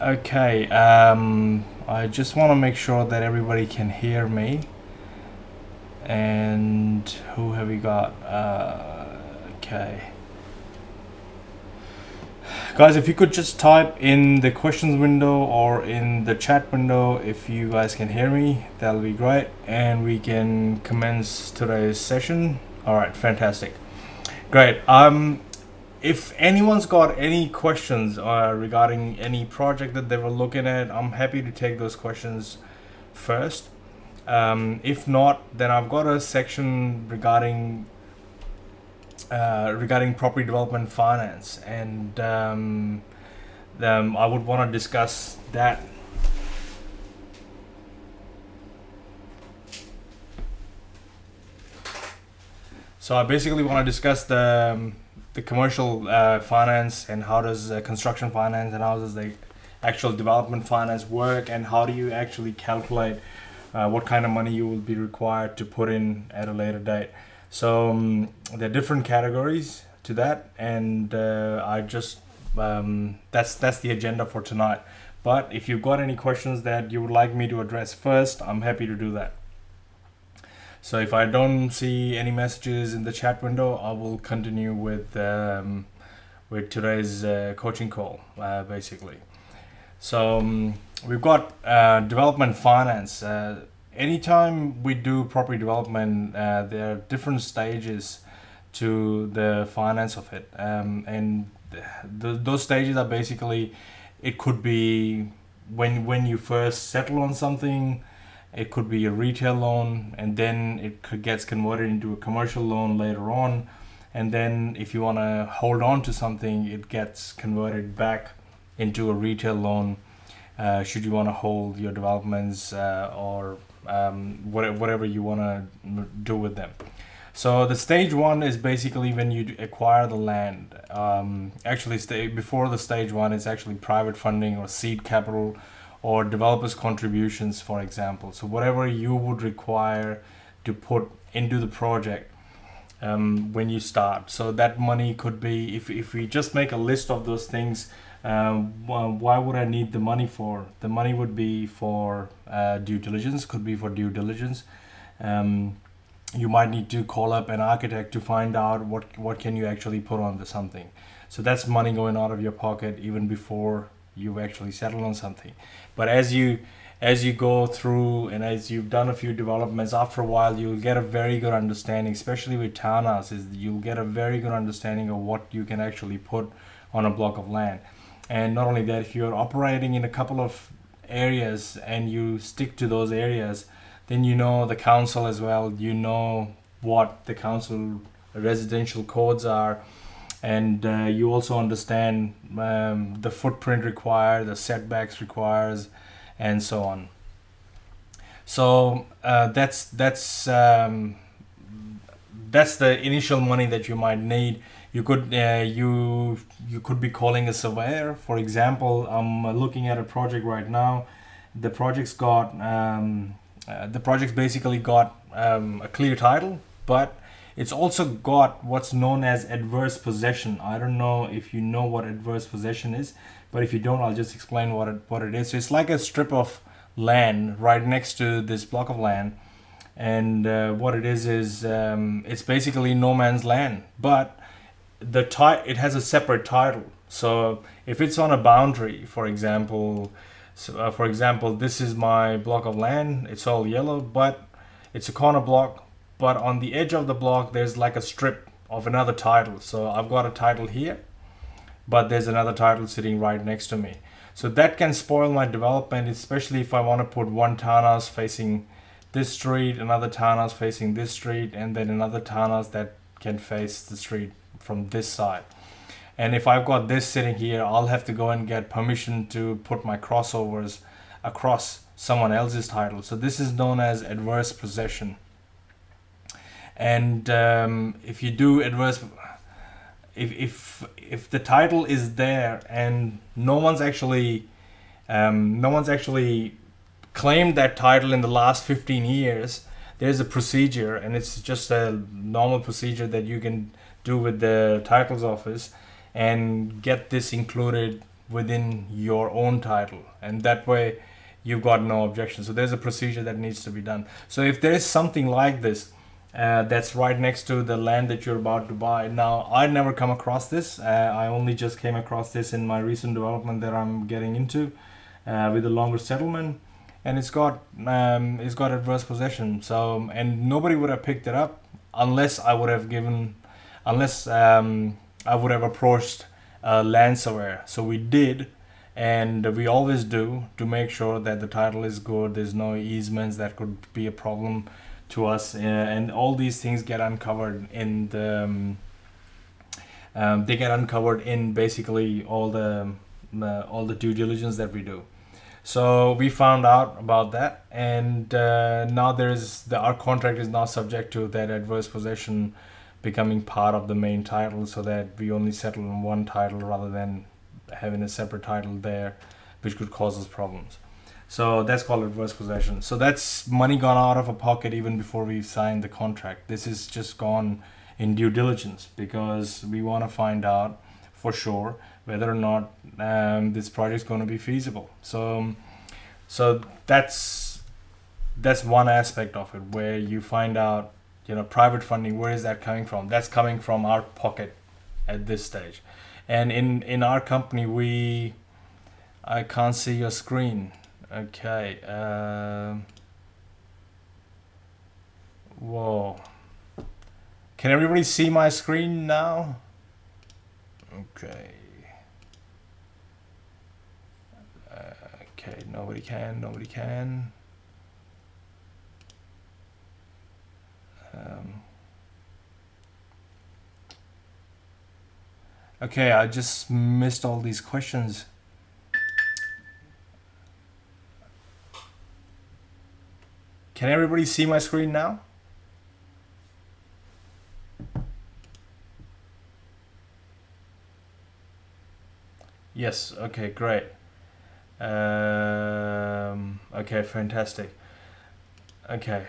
Okay, I just want to make sure that everybody can hear me. And who have we got? Okay. Guys, if you could just type in the questions window or in the chat window if you guys can hear me, that'll be great. And we can commence today's session. All right, fantastic. Great. If anyone's got any questions regarding any project that they were looking at, I'm happy to take those questions first. If not, then I've got a section regarding property development finance, and I would want to discuss that. So I basically want to discuss the commercial finance, and how does construction finance and how does the actual development finance work, and how do you actually calculate what kind of money you will be required to put in at a later date. So there are different categories to that, and I just that's the agenda for tonight. But if you've got any questions that you would like me to address first, I'm happy to do that. So if I don't see any messages in the chat window, I will continue with today's coaching call, basically. So we've got development finance. Anytime we do property development, there are different stages to the finance of it, and those stages are basically, it could be when you first settle on something. It could be a retail loan, and then it gets converted into a commercial loan later on. And then if you want to hold on to something, it gets converted back into a retail loan, should you want to hold your developments or whatever you want to do with them. So the stage one is basically when you acquire the land. Before the stage one, it's actually private funding or seed capital, or developers' contributions, for example. So whatever you would require to put into the project when you start. So that money could be, if we just make a list of those things, why would I need the money for? The money would be for due diligence, could be for due diligence. You might need to call up an architect to find out what can you actually put onto something. So that's money going out of your pocket even before you've actually settled on something. But as you go through and as you've done a few developments, after a while you'll get a very good understanding, especially with townhouses, you'll get a very good understanding of what you can actually put on a block of land. And not only that, if you're operating in a couple of areas and you stick to those areas, then you know the council as well, you know what the council residential codes are, and you also understand the footprint required, the setbacks requires, and so on. So that's the initial money that you might need. You could you could be calling a surveyor. For example, I'm looking at a project right now. The project's basically got a clear title, but it's also got what's known as adverse possession. I don't know if you know what adverse possession is, but if you don't, I'll just explain what it is. So it's like a strip of land right next to this block of land, and what it is it's basically no man's land, but it has a separate title. So if it's on a boundary, for example, this is my block of land. It's all yellow, but it's a corner block. But on the edge of the block, there's like a strip of another title. So I've got a title here, but there's another title sitting right next to me. So that can spoil my development, especially if I want to put one townhouse facing this street, another townhouse facing this street, and then another townhouse that can face the street from this side. And if I've got this sitting here, I'll have to go and get permission to put my crossovers across someone else's title. So this is known as adverse possession. And if you do adverse, if the title is there and no one's actually claimed that title in the last 15 years, there's a procedure, and it's just a normal procedure that you can do with the titles office and get this included within your own title, and that way you've got no objection. So there's a procedure that needs to be done. So if there is something like this that's right next to the land that you're about to buy. Now, I never come across this. I only just came across this in my recent development that I'm getting into with a longer settlement, and it's got adverse possession. So, and nobody would have picked it up unless I would have approached a land surveyor. So we did, and we always do, to make sure that the title is good. There's no easements that could be a problem to us, and all these things get uncovered in the they get uncovered in basically all the due diligence that we do. So we found out about that, and now our contract is now subject to that adverse possession becoming part of the main title, so that we only settle on one title rather than having a separate title there, which could cause us problems. So that's called adverse possession. So that's money gone out of our pocket even before we signed the contract. This is just gone in due diligence because we want to find out for sure whether or not this project is going to be feasible. So that's one aspect of it, where you find out, private funding, where is that coming from? That's coming from our pocket at this stage. And in our company, I can't see your screen. Okay. Whoa. Can everybody see my screen now? Okay. Okay, nobody can. Okay, I just missed all these questions. Can everybody see my screen now? Yes, okay, great. Okay, fantastic. Okay,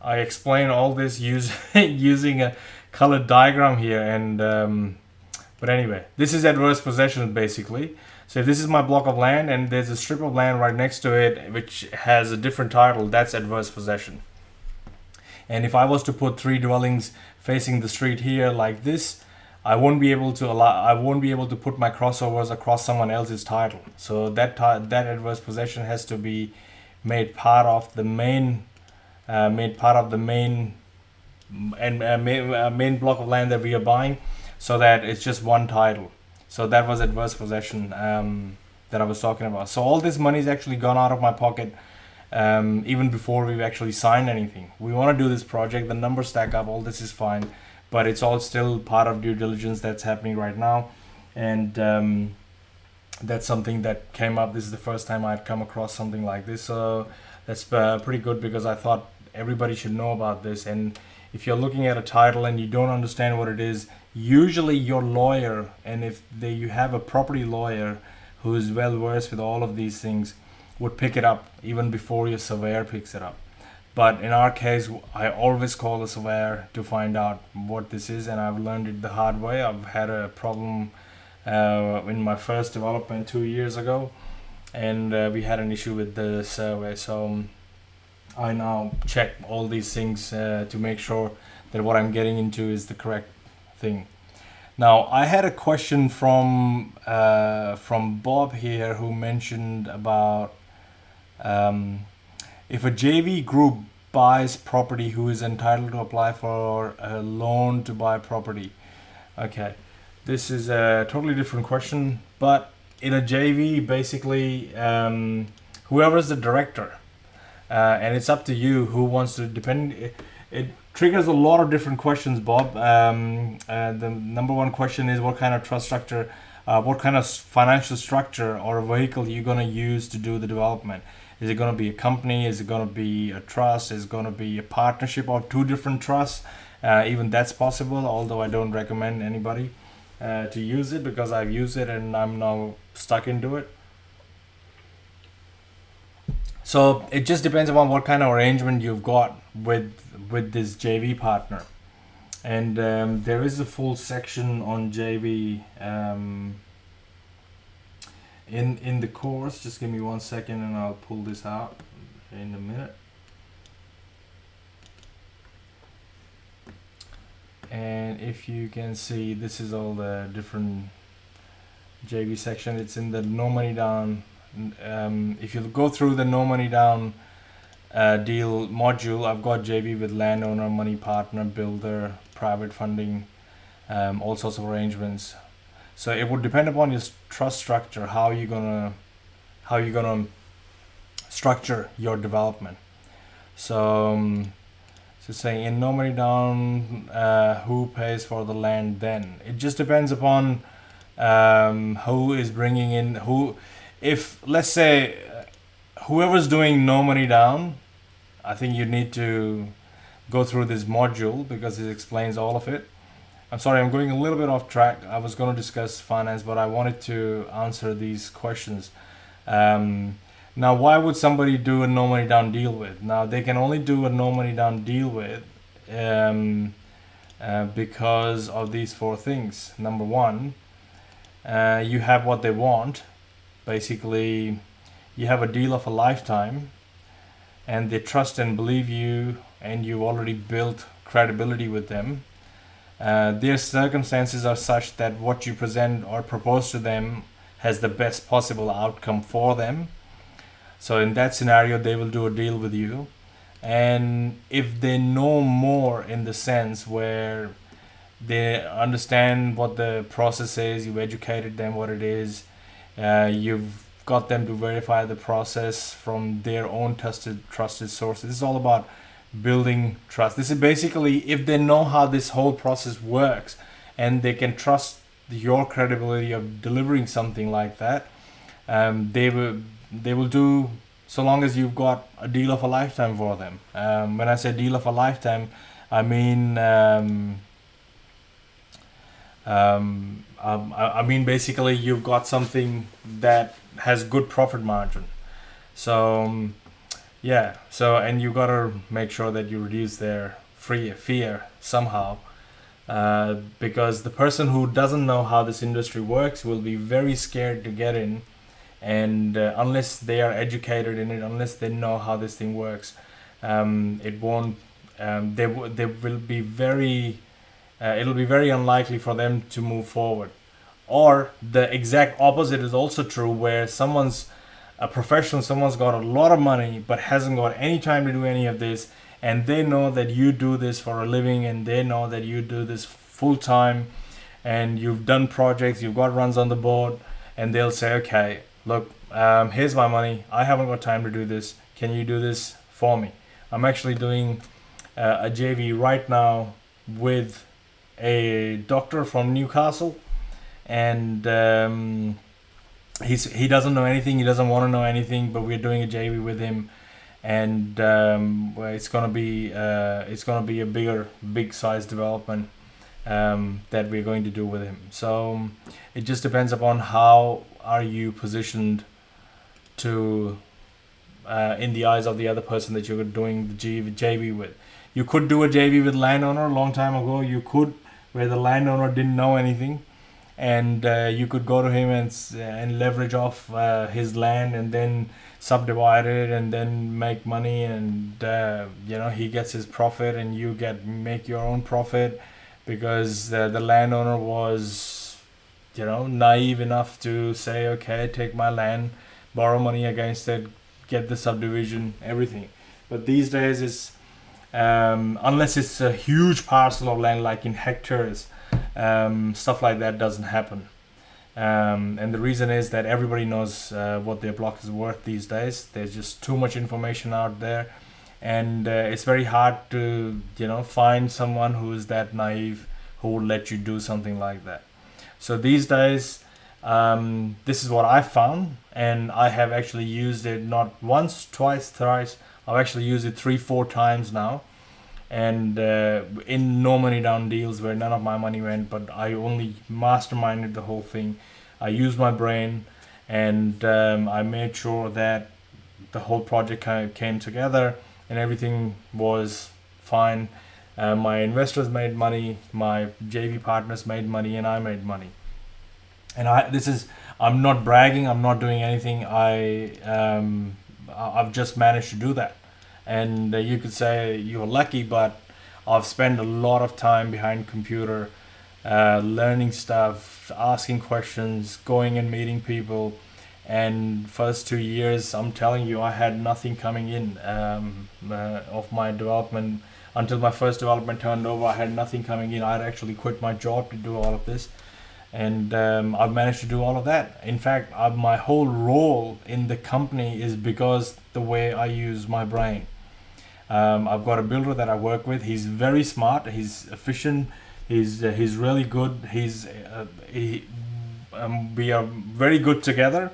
I explain all this using a colored diagram here, and but anyway, this is adverse possession basically. So if this is my block of land and there's a strip of land right next to it which has a different title, that's adverse possession. And if I was to put 3 dwellings facing the street here like this, I won't be able to put my crossovers across someone else's title. So that adverse possession has to be made part of the main main block of land that we are buying, so that it's just one title. So that was adverse possession that I was talking about. So all this money is actually gone out of my pocket even before we've actually signed anything. We want to do this project, the numbers stack up, all this is fine, but it's all still part of due diligence that's happening right now. And that's something that came up. This is the first time I've come across something like this. So that's pretty good, because I thought everybody should know about this. And if you're looking at a title and you don't understand what it is, usually your lawyer, and if you have a property lawyer who is well versed with all of these things, would pick it up even before your surveyor picks it up. But in our case, I always call a surveyor to find out what this is, and I've learned it the hard way. I've had a problem in my first development 2 years ago, and we had an issue with the survey. So I now check all these things to make sure that what I'm getting into is the correct thing. Now, I had a question from Bob here, who mentioned about if a JV group buys property, who is entitled to apply for a loan to buy property. Okay, this is a totally different question, but in a JV, basically, whoever is the director, and it's up to you who wants to depend. It triggers a lot of different questions, Bob. The number one question is, what kind of trust structure, what kind of financial structure or a vehicle you're going to use to do the development. Is it going to be a company? Is it going to be a trust? Is it going to be a partnership of 2 different trusts? Even that's possible, although I don't recommend anybody to use it, because I've used it and I'm now stuck into it. So it just depends upon what kind of arrangement you've got with this JV partner. And there is a full section on JV in the course, just give me 1 second and I'll pull this out in a minute. And if you can see, this is all the different JV section. It's in the no money down. If you go through the no money down deal module, I've got JV with landowner, money partner, builder, private funding, all sorts of arrangements. So it would depend upon your trust structure, how you're gonna structure your development. So so saying in no money down, who pays for the land then? It just depends upon who is bringing in who. If let's say whoever's doing no money down, I think you need to go through this module because it explains all of it. I'm sorry, I'm going a little bit off track. I was going to discuss finance, but I wanted to answer these questions. Now, why would somebody do a no money down deal with? Now, they can only do a no money down deal with because of these 4 things. Number one, you have what they want. Basically, you have a deal of a lifetime, and they trust and believe you, and you've already built credibility with them. Their circumstances are such that what you present or propose to them has the best possible outcome for them. So in that scenario, they will do a deal with you. And if they know more in the sense where they understand what the process is, you've educated them what it is, you've got them to verify the process from their own trusted sources. This is all about building trust. This is basically if they know how this whole process works and they can trust your credibility of delivering something like that, they will do, so long as you've got a deal of a lifetime for them. When I say deal of a lifetime, I mean basically you've got something that has good profit margin. So yeah, so and you gotta make sure that you reduce their fear somehow, because the person who doesn't know how this industry works will be very scared to get in, and unless they are educated in it, unless they know how this thing works, it won't. They will be very. It'll be very unlikely for them to move forward. Or the exact opposite is also true, where someone's a professional, someone's got a lot of money but hasn't got any time to do any of this, and they know that you do this for a living, and they know that you do this full time, and you've done projects, you've got runs on the board, and they'll say, okay, look, here's my money, I haven't got time to do this, can you do this for me? I'm actually doing a JV right now with a doctor from Newcastle, and he doesn't know anything, he doesn't want to know anything, but we're doing a JV with him, and it's gonna be a big size development that we're going to do with him. So it just depends upon how are you positioned to in the eyes of the other person that you're doing the JV with. You could do a JV with landowner a long time ago. You could, where the landowner didn't know anything, and you could go to him and leverage off his land and then subdivide it and then make money, and he gets his profit and you make your own profit, because the landowner was naive enough to say, okay, take my land, borrow money against it, get the subdivision, everything. But these days it's unless it's a huge parcel of land like in hectares, stuff like that doesn't happen, and the reason is that everybody knows what their block is worth these days. There's just too much information out there, and it's very hard to find someone who is that naive who will let you do something like that. So these days, this is what I found, and I have actually used it not once, twice, thrice. I've actually used it 3-4 times now, and in no money down deals where none of my money went, but I only masterminded the whole thing. I used my brain, and I made sure that the whole project kind of came together and everything was fine. My investors made money, my JV partners made money, and I made money. And I'm not bragging, I'm not doing anything. I've just managed to do that. And you could say you're lucky, but I've spent a lot of time behind computer, learning stuff, asking questions, going and meeting people. And first 2 years, I'm telling you, I had nothing coming in of my development. Until my first development turned over, I had nothing coming in. I'd actually quit my job to do all of this, and I've managed to do all of that. In fact, my whole role in the company is because the way I use my brain. I've got a builder that I work with. He's very smart. He's efficient. He's really good. We are very good together.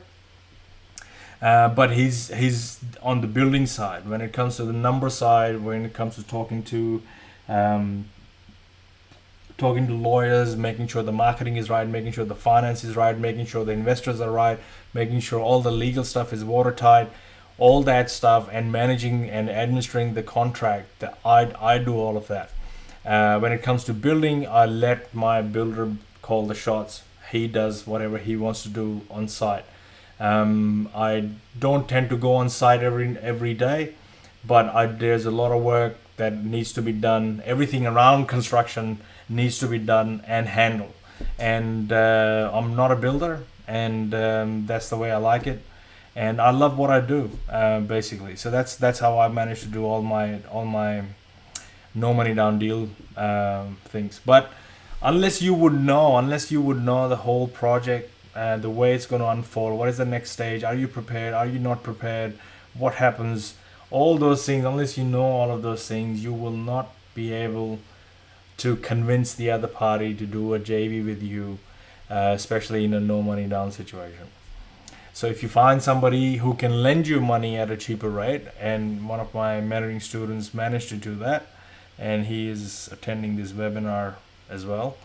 But he's on the building side. When it comes to the number side, when it comes to um, talking to lawyers, making sure the marketing is right, making sure the finance is right, making sure the investors are right, making sure all the legal stuff is watertight, all that stuff, and managing and administering the contract. I do all of that. When it comes to building, I let my builder call the shots. He does whatever he wants to do on site. I don't tend to go on site every day, but there's a lot of work that needs to be done. Everything around construction needs to be done and handled. And I'm not a builder, and that's the way I like it. And I love what I do, basically. So that's how I managed to do all my no money down deal things. But unless you would know the whole project, the way it's going to unfold, what is the next stage, are you prepared, are you not prepared, what happens, all those things, unless you know all of those things, you will not be able to convince the other party to do a JV with you, especially in a no money down situation. So if you find somebody who can lend you money at a cheaper rate, and one of my mentoring students managed to do that, and he is attending this webinar as well,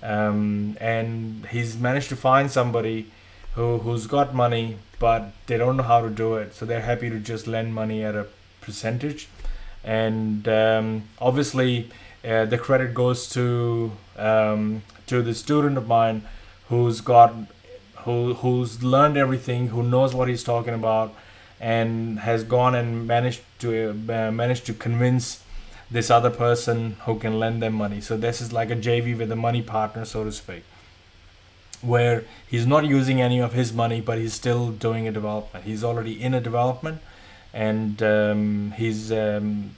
and he's managed to find somebody who's got money, but they don't know how to do it, so they're happy to just lend money at a percentage. And obviously the credit goes to the student of mine who's learned everything, who knows what he's talking about, and has gone and managed to convince this other person who can lend them money. So this is like a JV with a money partner, so to speak, where he's not using any of his money, but he's still doing a development. He's already in a development, and he's in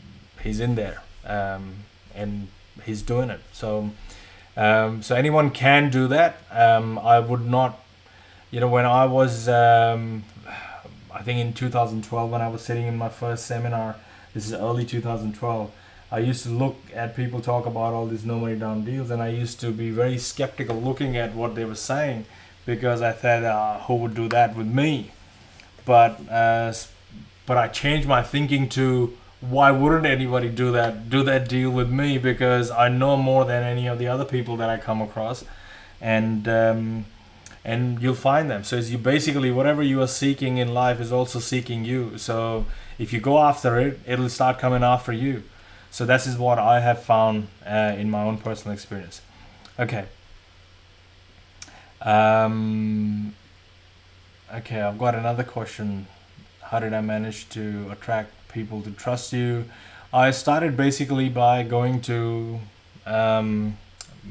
there, and he's doing it. So anyone can do that. I would not, when I was, I think in 2012, when I was sitting in my first seminar, this is early 2012, I used to look at people talk about all these no money down deals, and I used to be very skeptical looking at what they were saying, because I thought, who would do that with me? But I changed my thinking to, why wouldn't anybody do that deal with me? Because I know more than any of the other people that I come across, and you'll find them. So it's basically whatever you are seeking in life is also seeking you. So if you go after it, it'll start coming after you. So this is what I have found in my own personal experience. Okay. Okay, I've got another question. How did I manage to attract people to trust you? I started basically by going to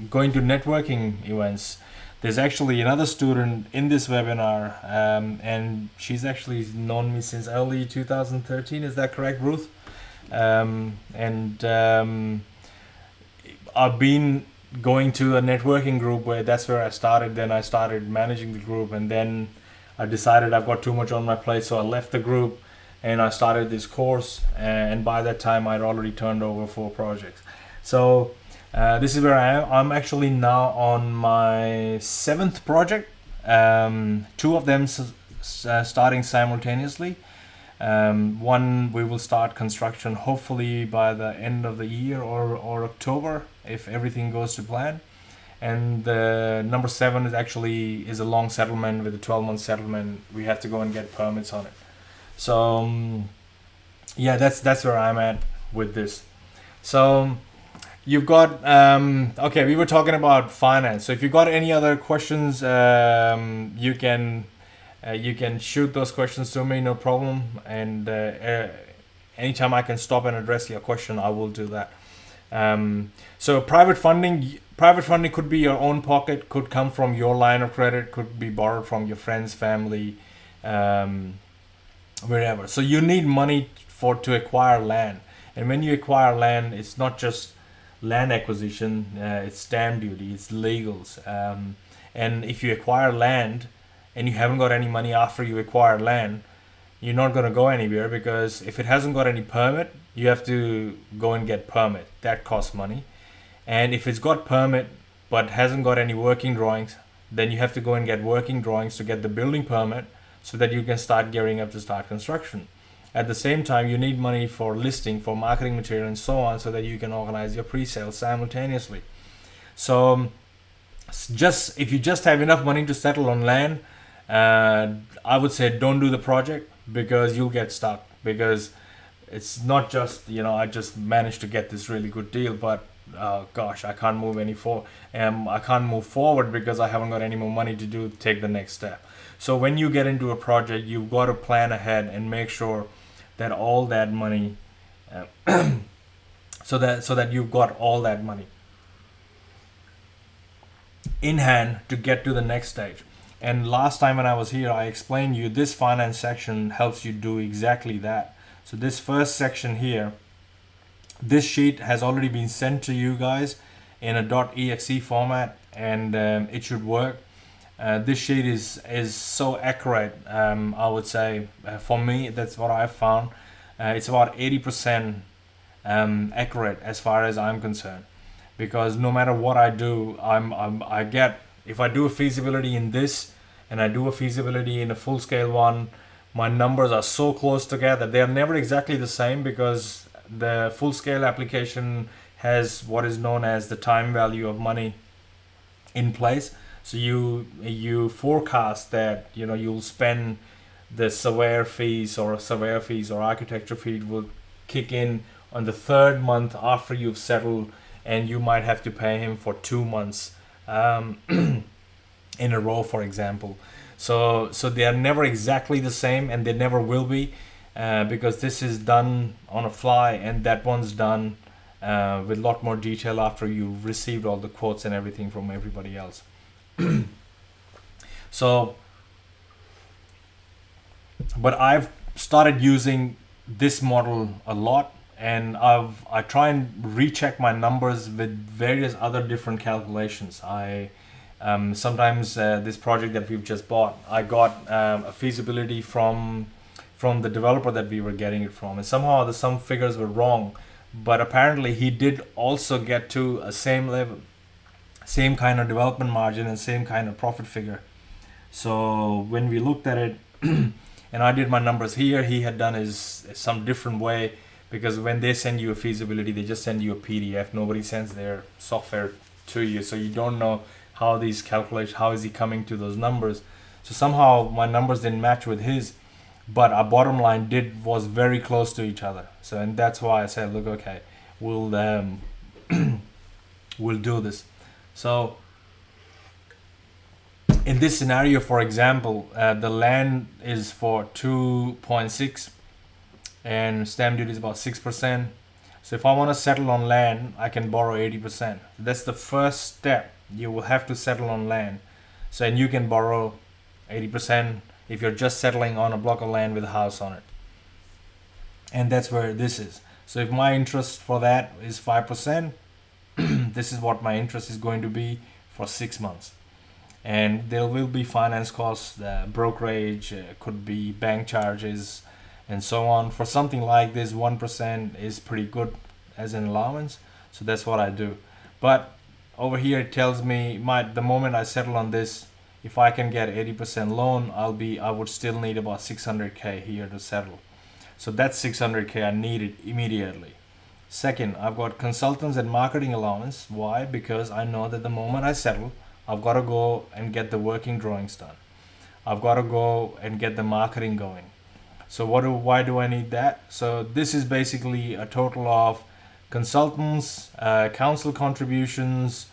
networking events. There's actually another student in this webinar, and she's actually known me since early 2013. Is that correct, Ruth? And I've been going to a networking group where that's where I started. Then I started managing the group, and then I decided I've got too much on my plate, so I left the group and I started this course. And by that time, I'd already turned over 4 projects. So this is where I am. I'm actually now on my 7th project. 2 of them starting simultaneously. One, we will start construction hopefully by the end of the year or October, if everything goes to plan. And the number 7 is a long settlement with a 12-month settlement. We have to go and get permits on it. So yeah, that's where I'm at with this. So you've got okay. We were talking about finance. So if you got any other questions, you can shoot those questions to me, no problem. And anytime I can stop and address your question, I will do that. So private funding could be your own pocket, could come from your line of credit, could be borrowed from your friends, family, um, wherever. So you need money for to acquire land, and when you acquire land, it's not just land acquisition, it's stamp duty, it's legals, and if you acquire land and you haven't got any money after you acquire land, you're not going to go anywhere, because if it hasn't got any permit, you have to go and get permit. That costs money. And if it's got permit but hasn't got any working drawings, then you have to go and get working drawings to get the building permit, so that you can start gearing up to start construction. At the same time, you need money for listing, for marketing material, and so on, so that you can organize your pre-sales simultaneously. So just if you just have enough money to settle on land, I would say don't do the project, because you'll get stuck. Because it's not just, I just managed to get this really good deal, but gosh, I can't move I can't move forward because I haven't got any more money to take the next step. So when you get into a project, you've got to plan ahead and make sure that all that money, so that you've got all that money in hand to get to the next stage. And last time when I was here, I explained you this finance section helps you do exactly that. So this first section here, this sheet has already been sent to you guys in a .exe format, and it should work. This sheet is so accurate. I would say for me, that's what I've found. It's about 80% accurate as far as I'm concerned, because no matter what I do, I get, if I do a feasibility in this and I do a feasibility in a full scale one, my numbers are so close together. They are never exactly the same, because the full scale application has what is known as the time value of money in place. So you forecast that you'll spend the surveyor fees or architecture fees will kick in on the third month after you've settled, and you might have to pay him for 2 months in a row, for example. So they are never exactly the same, and they never will be, because this is done on a fly, and that one's done with a lot more detail after you've received all the quotes and everything from everybody else. So, but I've started using this model a lot, and I try and recheck my numbers with various other different calculations. Sometimes this project that we've just bought, I got a feasibility from the developer that we were getting it from, and somehow some figures were wrong, but apparently he did also get to a same level, same kind of development margin, and same kind of profit figure. So when we looked at it, and I did my numbers here, he had done his some different way, because when they send you a feasibility, they just send you a PDF. Nobody sends their software to you, so you don't know how these calculations, how is he coming to those numbers. So somehow my numbers didn't match with his, but our bottom line was very close to each other. So, and that's why I said, look, okay, we'll we'll do this. So in this scenario, for example, the land is for 2.6 and stamp duty is about 6%. So if I want to settle on land, I can borrow 80%. That's the first step. You will have to settle on land. So, and you can borrow 80% if you're just settling on a block of land with a house on it. And that's where this is. So if my interest for that is 5%, this is what my interest is going to be for 6 months. And there will be finance costs, brokerage, could be bank charges, and so on. For something like this, 1% is pretty good as an allowance. So that's what I do. But over here it tells me the moment I settle on this, if I can get 80% loan, I would still need about 600k here to settle. So that's 600k I needed immediately. Second, I've got consultants and marketing allowance. Why? Because I know that the moment I settle, I've got to go and get the working drawings done. I've got to go and get the marketing going. So why do I need that? So this is basically a total of consultants, council contributions,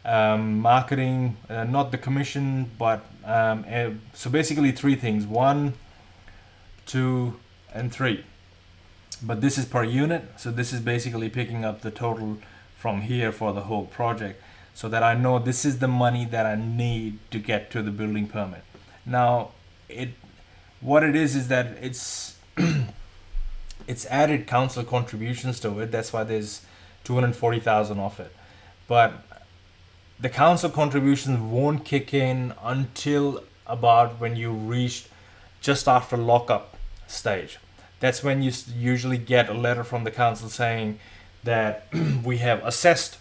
marketing, not the commission, but so basically three things: 1, 2, and 3. But this is per unit, so this is basically picking up the total from here for the whole project, so that I know this is the money that I need to get to the building permit. Now, what it is that it's it's added council contributions to it. That's why there's 240,000 of it. But the council contributions won't kick in until about when you reach just after lockup stage. That's when you usually get a letter from the council saying that we have assessed.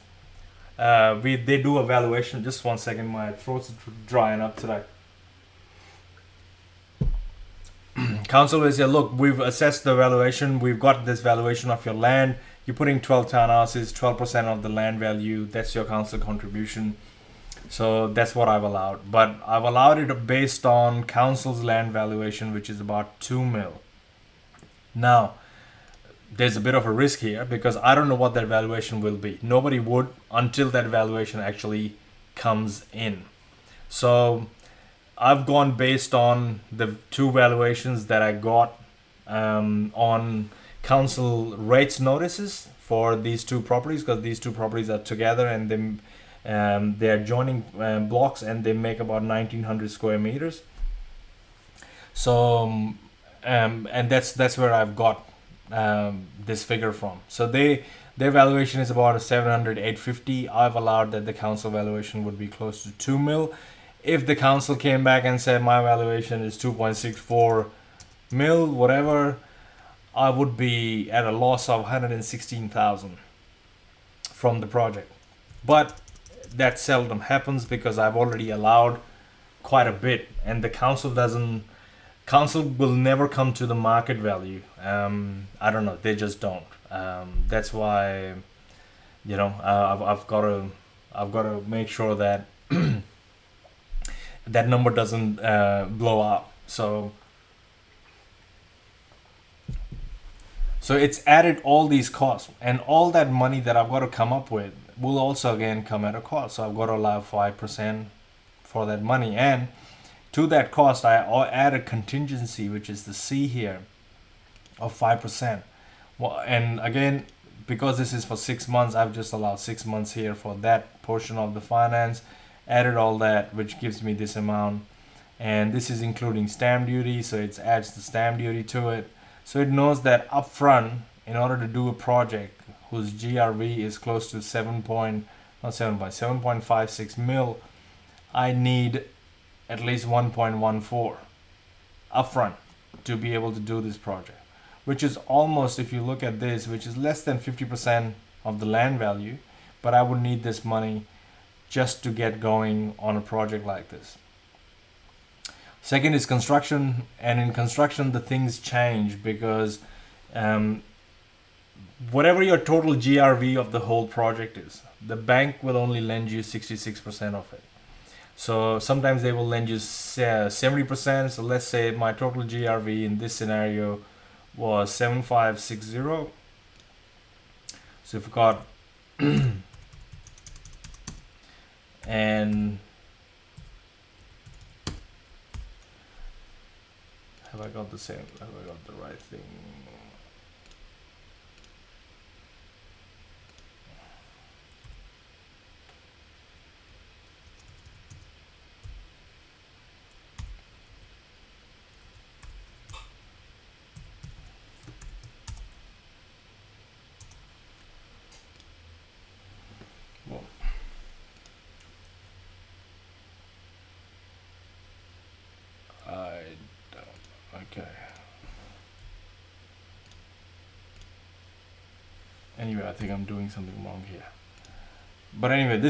They do evaluation. Just 1 second, my throat's drying up today. Council will say, look, we've assessed the valuation. We've got this valuation of your land. You're putting 12 townhouses, 12% of the land value. That's your council contribution. So that's what I've allowed. But I've allowed it based on council's land valuation, which is about 2 mil. Now, there's a bit of a risk here because I don't know what that valuation will be. Nobody would until that valuation actually comes in. So I've gone based on the 2 valuations that I got on council rates notices for these 2 properties, because these 2 properties are together and they are joining blocks, and they make about 1900 square meters. So and that's where I've got this figure from. So their valuation is about 700, 850. I've allowed that the council valuation would be close to 2 mil. If the council came back and said my valuation is 2.64 mil, whatever, I would be at a loss of 116,000 from the project. But that seldom happens because I've already allowed quite a bit, and the council will never come to the market value. I don't know, they just don't. That's why, I've got to make sure that that number doesn't blow up. So it's added all these costs, and all that money that I've got to come up with will also again come at a cost. So I've got to allow 5% for that money, and to that cost I add a contingency, which is the C here, of 5%. Well, and again, because this is for 6 months, I've just allowed 6 months here for that portion of the finance, added all that, which gives me this amount. And this is including stamp duty, so it adds the stamp duty to it. So it knows that upfront, in order to do a project whose GRV is close to 7.56 mil, I need at least 1.14 upfront to be able to do this project, which is almost, if you look at this, which is less than 50% of the land value. But I would need this money just to get going on a project like this. Second is construction, and in construction the things change because whatever your total GRV of the whole project is, the bank will only lend you 66% of it. So sometimes they will lend you 70%. So let's say my total GRV in this scenario was 7560. So if we got and have I got the right thing? Well, I don't. Okay. Anyway, I think I'm doing something wrong here. But anyway, they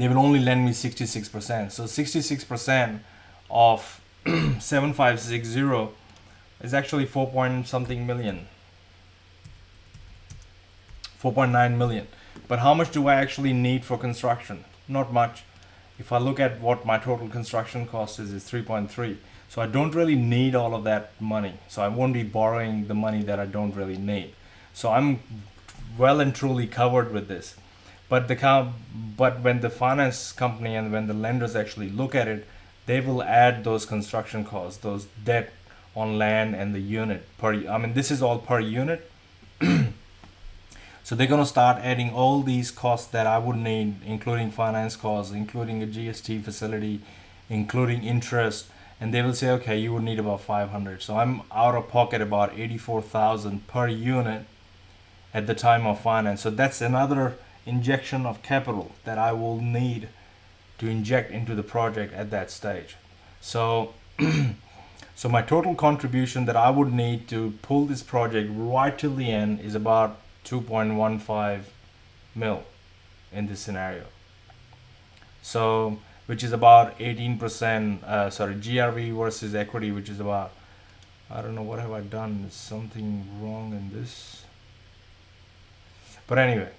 will only lend me 66%. So 66% of 7560 is actually 4 point something million. 4.9 million. But how much do I actually need for construction? Not much. If I look at what my total construction cost is 3.3. So I don't really need all of that money. So I won't be borrowing the money that I don't really need. So I'm well and truly covered with this. But but when the finance company and when the lenders actually look at it, they will add those construction costs, those debt on land and the unit per. I mean, this is all per unit. So they're gonna start adding all these costs that I would need, including finance costs, including a GST facility, including interest, and they will say, okay, you would need about 500. So I'm out of pocket about 84,000 per unit at the time of finance. So that's another injection of capital that I will need to inject into the project at that stage. So so my total contribution that I would need to pull this project right till the end is about 2.15 mil in this scenario. So which is about 18%, GRV versus equity, which is about, I don't know, what have I done? Is something wrong in this? But anyway,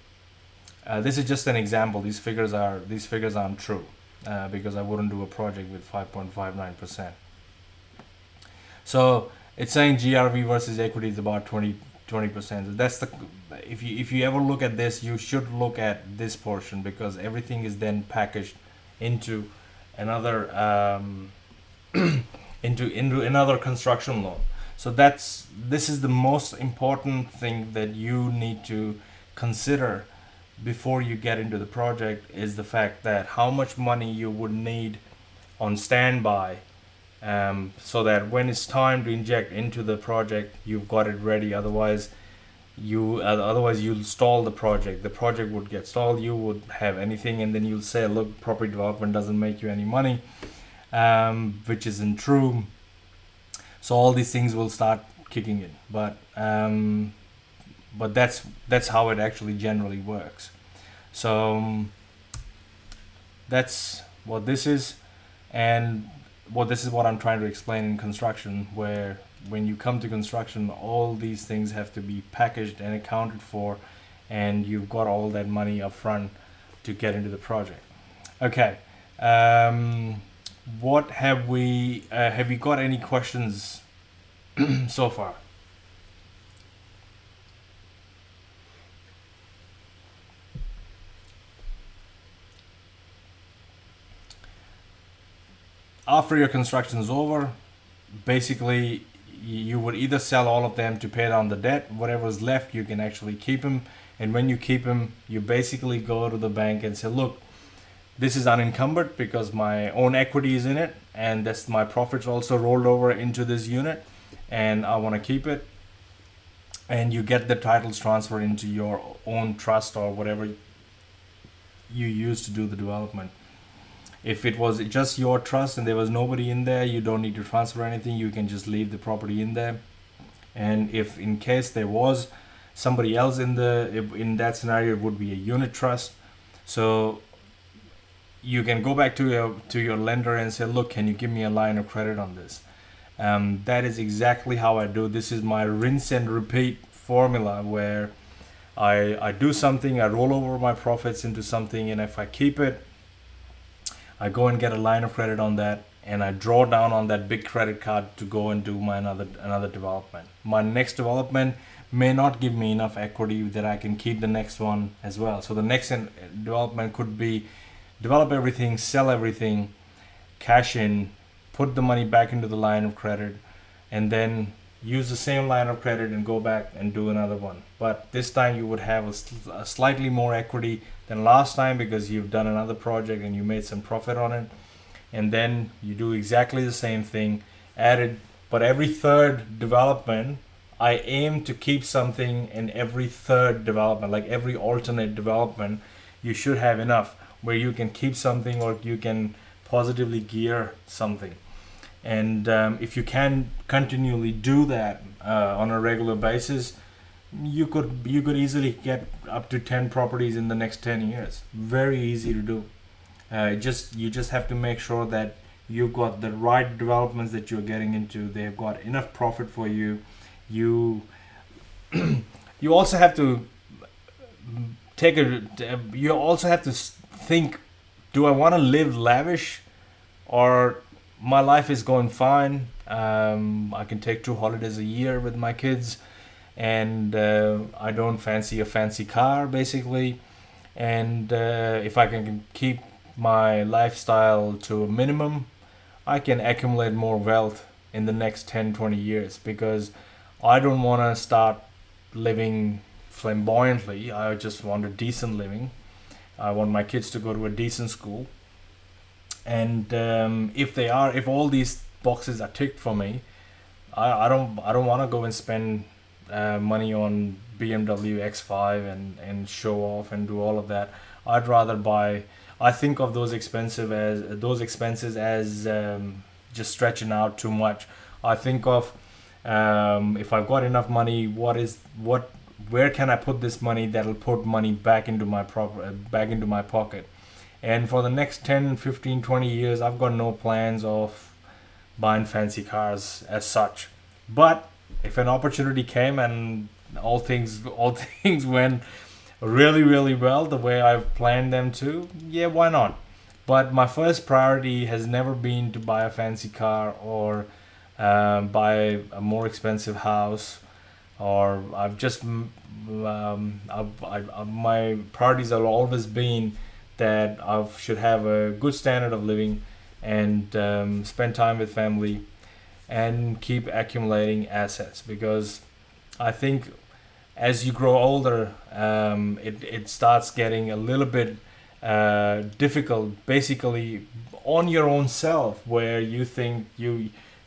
this is just an example. These figures aren't true because I wouldn't do a project with 5.59%. So it's saying GRV versus equity is about 20%. So that's the, if you ever look at this, you should look at this portion, because everything is then packaged into another into another construction loan. So this is the most important thing that you need to consider before you get into the project, is the fact that how much money you would need on standby, so that when it's time to inject into the project, you've got it ready. Otherwise you'll stall the project. The project would get stalled. You would have anything, and then you'll say, look, property development doesn't make you any money, which isn't true. So all these things will start kicking in. But that's how it actually generally works. So that's what this is, and this is what I'm trying to explain in construction, where when you come to construction, all these things have to be packaged and accounted for, and you've got all that money up front to get into the project. Okay. What have you got any questions so far? After your construction is over, basically you would either sell all of them to pay down the debt. Whatever's left, you can actually keep them. And when you keep them, you basically go to the bank and say, look, this is unencumbered because my own equity is in it, and that's my profits also rolled over into this unit, and I want to keep it. And you get the titles transferred into your own trust or whatever you use to do the development. If it was just your trust and there was nobody in there, you don't need to transfer anything. You can just leave the property in there. And if in case there was somebody else in that scenario, it would be a unit trust. So you can go back to your lender and say, look, can you give me a line of credit on this? That is exactly how I do. This is my rinse and repeat formula, where I do something, I roll over my profits into something, and if I keep it, I go and get a line of credit on that, and I draw down on that big credit card to go and do my another development. My next development may not give me enough equity that I can keep the next one as well. So the next development could be develop everything, sell everything, cash in, put the money back into the line of credit, and then use the same line of credit and go back and do another one. But this time you would have a slightly more equity than last time, because you've done another project and you made some profit on it. And then you do exactly the same thing, added, but every third development, I aim to keep something in every third development, like every alternate development, you should have enough where you can keep something or you can positively gear something. And if you can continually do that on a regular basis, you could easily get up to 10 properties in the next 10 years. Very easy to do. You just have to make sure that you've got the right developments that you're getting into. They've got enough profit for you. You also have to think, do I want to live lavish, or my life is going fine? I can take 2 holidays a year with my kids, and I don't fancy a fancy car basically. And if I can keep my lifestyle to a minimum, I can accumulate more wealth in the next 10, 20 years, because I don't want to start living flamboyantly. I just want a decent living. I want my kids to go to a decent school. And if all these boxes are ticked for me, I don't want to go and spend money on BMW X5 and show off and do all of that. I'd rather buy. I think of those expenses as just stretching out too much. I think of, if I've got enough money, where can I put this money that'll put money back into my pocket. And for the next 10, 15, 20 years, I've got no plans of buying fancy cars as such. But if an opportunity came and all things went really, really well the way I've planned them to, yeah, why not? But my first priority has never been to buy a fancy car, or buy a more expensive house, or my priorities have always been that I should have a good standard of living, and spend time with family, and keep accumulating assets. Because I think as you grow older, it starts getting a little bit difficult, basically on your own self, where you think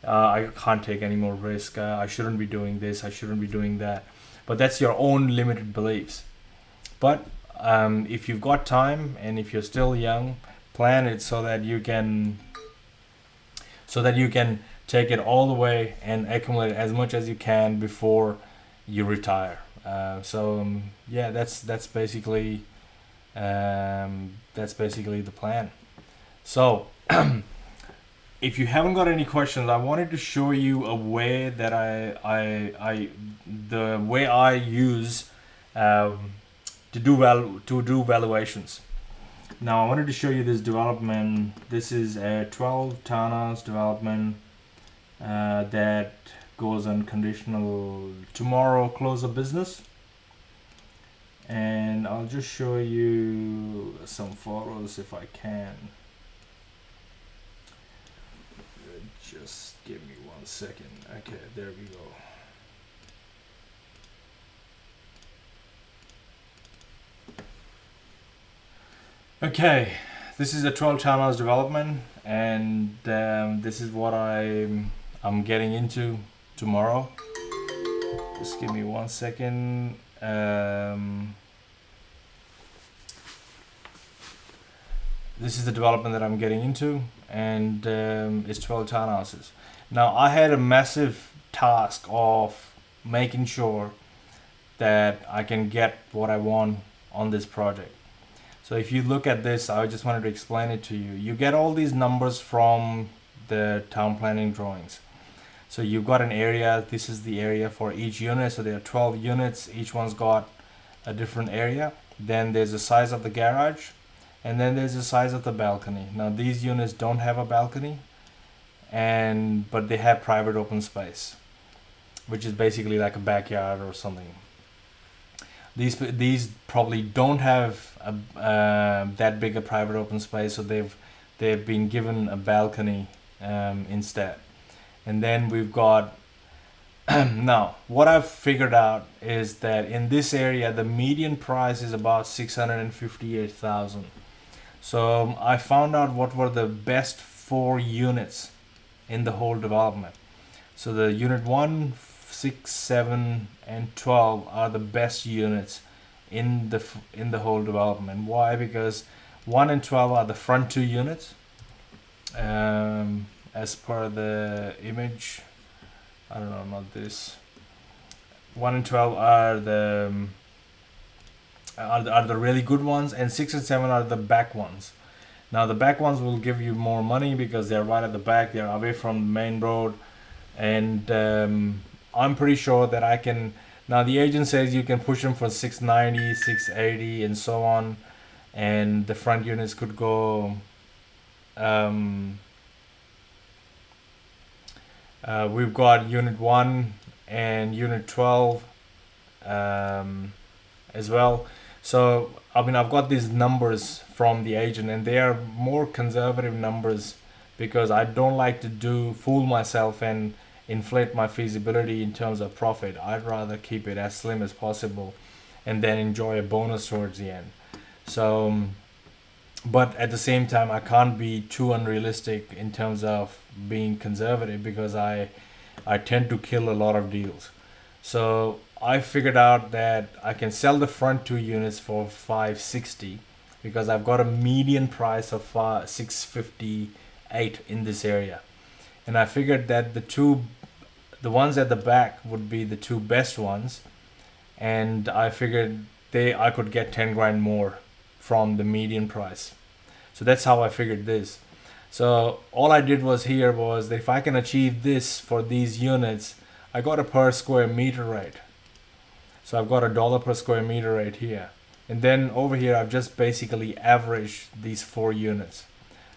I can't take any more risk. I shouldn't be doing this. I shouldn't be doing that. But that's your own limited beliefs. But if you've got time and if you're still young, plan it so that you can take it all the way and accumulate as much as you can before you retire. Yeah, that's basically the plan. So if you haven't got any questions, I wanted to show you a way that the way I use to do valuations. Now I wanted to show you this development. This is a 12 townhouse development that goes on conditional tomorrow close of business. And I'll just show you some photos if I can. Just give me 1 second. Okay, there we go. Okay, this is a 12 townhouse development, and this is what I'm getting into tomorrow. Just give me 1 second. This is the development that I'm getting into, and it's 12 townhouses. Now I had a massive task of making sure that I can get what I want on this project. So if you look at this, I just wanted to explain it to you. You get all these numbers from the town planning drawings. So you've got an area. This is the area for each unit. So there are 12 units. Each one's got a different area. Then there's the size of the garage, and then there's the size of the balcony. Now these units don't have a balcony, but they have private open space, which is basically like a backyard or something. These probably don't have that big a private open space, so they've been given a balcony instead. And then we've got now what I've figured out is that in this area the median price is about 658,000. So I found out what were the best 4 units in the whole development. So the unit 1, 6, 7, and 12 are the best units in the whole development. Why? Because 1 and 12 are the front 2 units. As per the image, I don't know, not this. 1 and 12 are the really good ones, and 6 and 7 are the back ones. Now the back ones will give you more money because they're right at the back, they're away from the main road, and I'm pretty sure that I can. Now the agent says you can push them for 690, 680, and so on, and the front units could go. We've got unit 1 and unit 12 as well. So I mean, I've got these numbers from the agent, and they are more conservative numbers because I don't like to fool myself and inflate my feasibility in terms of profit. I'd rather keep it as slim as possible and then enjoy a bonus towards the end. So but at the same time, I can't be too unrealistic in terms of being conservative because I tend to kill a lot of deals. So I figured out that I can sell the front two units for 560 because I've got a median price of 658 in this area. And I figured that the ones at the back would be the two best ones, and I figured I could get 10 grand more from the median price. So that's how I figured this. So all I did was that if I can achieve this for these units, I got a per square meter rate. So I've got $1 per square meter right here. And then over here, I've just basically averaged these 4 units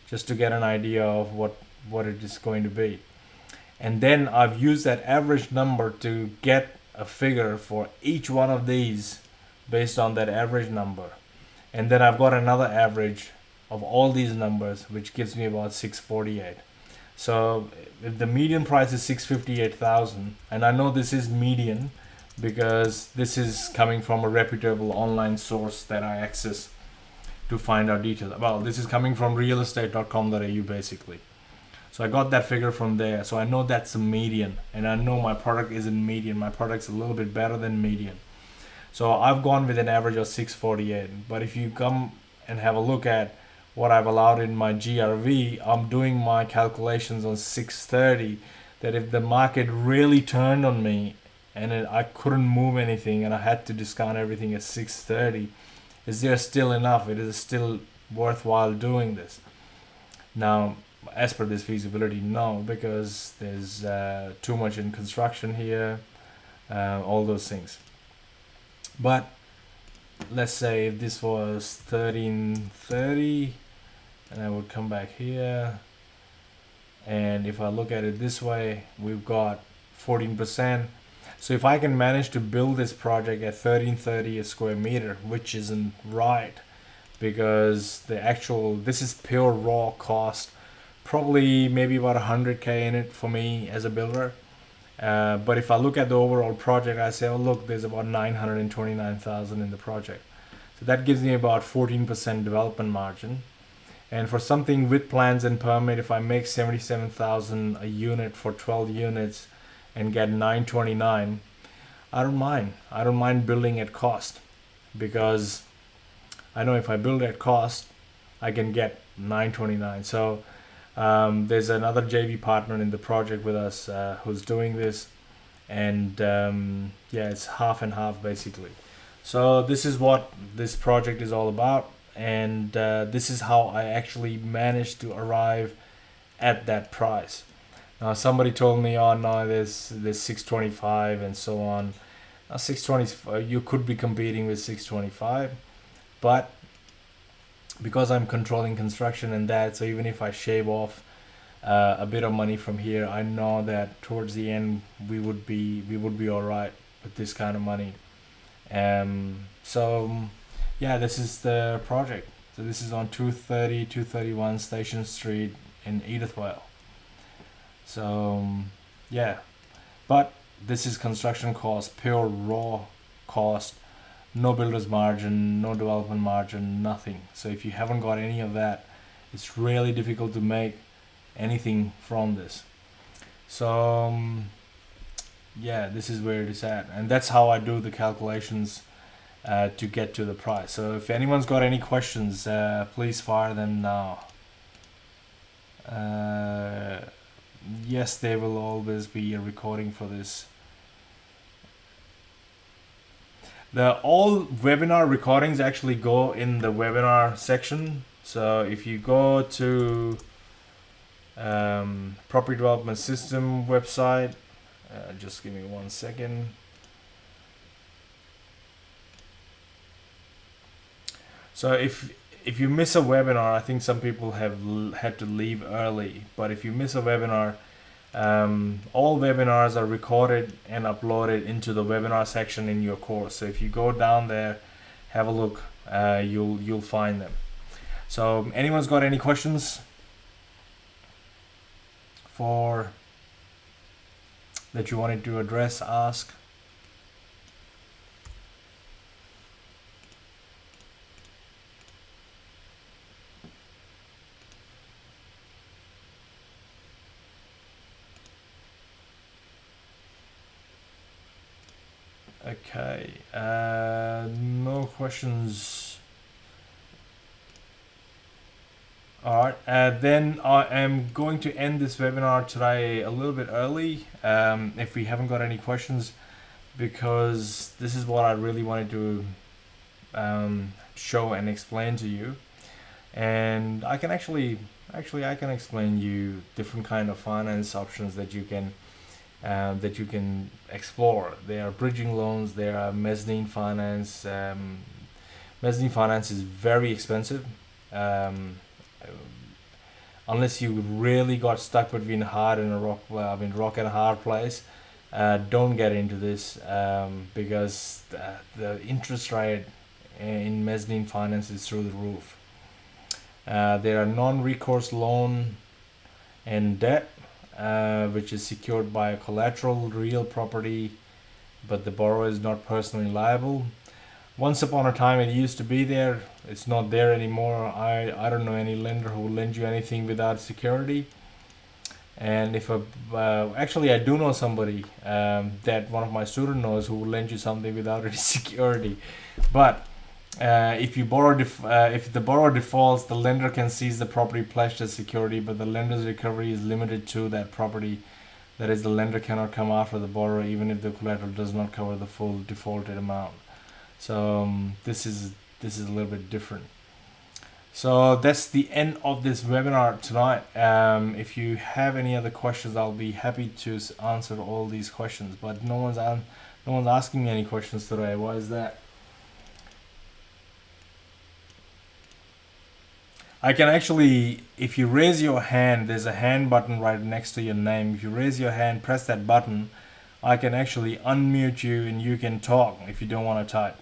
just to get an idea of what it is going to be. And then I've used that average number to get a figure for each one of these based on that average number. And then I've got another average of all these numbers, which gives me about 648. So if the median price is 658,000, and I know this is median because this is coming from a reputable online source that I access to find out details. Well, this is coming from realestate.com.au basically. So I got that figure from there. So I know that's a median, and I know my product isn't median. My product's a little bit better than median. So I've gone with an average of 648. But if you come and have a look at what I've allowed in my GRV, I'm doing my calculations on 630, that if the market really turned on me and I couldn't move anything and I had to discount everything at 630, is there still enough? It is still worthwhile doing this. Now, as per this feasibility, no, because there's too much in construction here, all those things. But let's say if this was 1330, and I would come back here, and if I look at it this way, we've got 14%. So if I can manage to build this project at 1330 a square meter, which isn't right, because this is pure raw cost, probably maybe about 100k in it for me as a builder. But if I look at the overall project, I say, oh look, there's about 929,000 in the project. So that gives me about 14% development margin. And for something with plans and permit, if I make 77,000 a unit for 12 units and get 929, I don't mind. I don't mind building at cost, because I know if I build at cost, I can get 929. So there's another JV partner in the project with us who's doing this, and yeah, it's half and half basically. So this is what this project is all about, and this is how I actually managed to arrive at that price. Now somebody told me, oh no, there's 625 and so on. Now 620, you could be competing with 625, but because I'm controlling construction and that, so even if I shave off a bit of money from here, I know that towards the end we would be all right with this kind of money. So yeah, this is the project. So this is on 231 Station Street in Edithvale. So yeah, but this is construction cost, pure raw cost, no builder's margin, no development margin, nothing. So if you haven't got any of that, it's really difficult to make anything from this. So yeah, this is where it is at, and that's how I do the calculations to get to the price. So if anyone's got any questions, please fire them now. Yes, there will always be a recording for this. All webinar recordings actually go in the webinar section. So if you go to Property Development System website, just give me 1 second. So if you miss a webinar, I think some people have had to leave early, but if you miss a webinar, All webinars are recorded and uploaded into the webinar section in your course. So if you go down there, have a look, you'll find them. So anyone's got any questions for that you wanted to address, ask? Okay, no questions. All right, then I am going to end this webinar today a little bit early, if we haven't got any questions, because this is what I really wanted to show and explain to you. And I can actually I can explain you different kind of finance options that you can explore. There are bridging loans, there are mezzanine finance. Mezzanine finance is very expensive. Unless you really got stuck between hard and a rock, rock and a hard place, don't get into this, because the interest rate in mezzanine finance is through the roof. There are non-recourse loan and debt, which is secured by a collateral, real property, but the borrower is not personally liable. Once upon a time it used to be there, it's not there anymore. I don't know any lender who will lend you anything without security. And if actually I do know somebody that one of my students knows who will lend you something without any security. But if the borrower defaults, the lender can seize the property pledged as security, but the lender's recovery is limited to that property. That is, the lender cannot come after the borrower even if the collateral does not cover the full defaulted amount. So this is a little bit different. So that's the end of this webinar tonight. If you have any other questions, I'll be happy to answer all these questions. But no one's asking me any questions today. Why is that? I can actually, if you raise your hand, there's a hand button right next to your name. If you raise your hand, press that button, I can actually unmute you and you can talk if you don't want to type.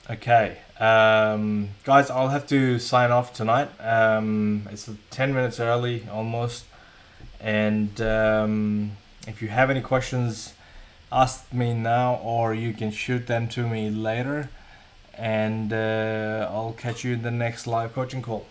Okay, guys, I'll have to sign off tonight. It's 10 minutes early almost, and if you have any questions, ask me now or you can shoot them to me later, and I'll catch you in the next live coaching call.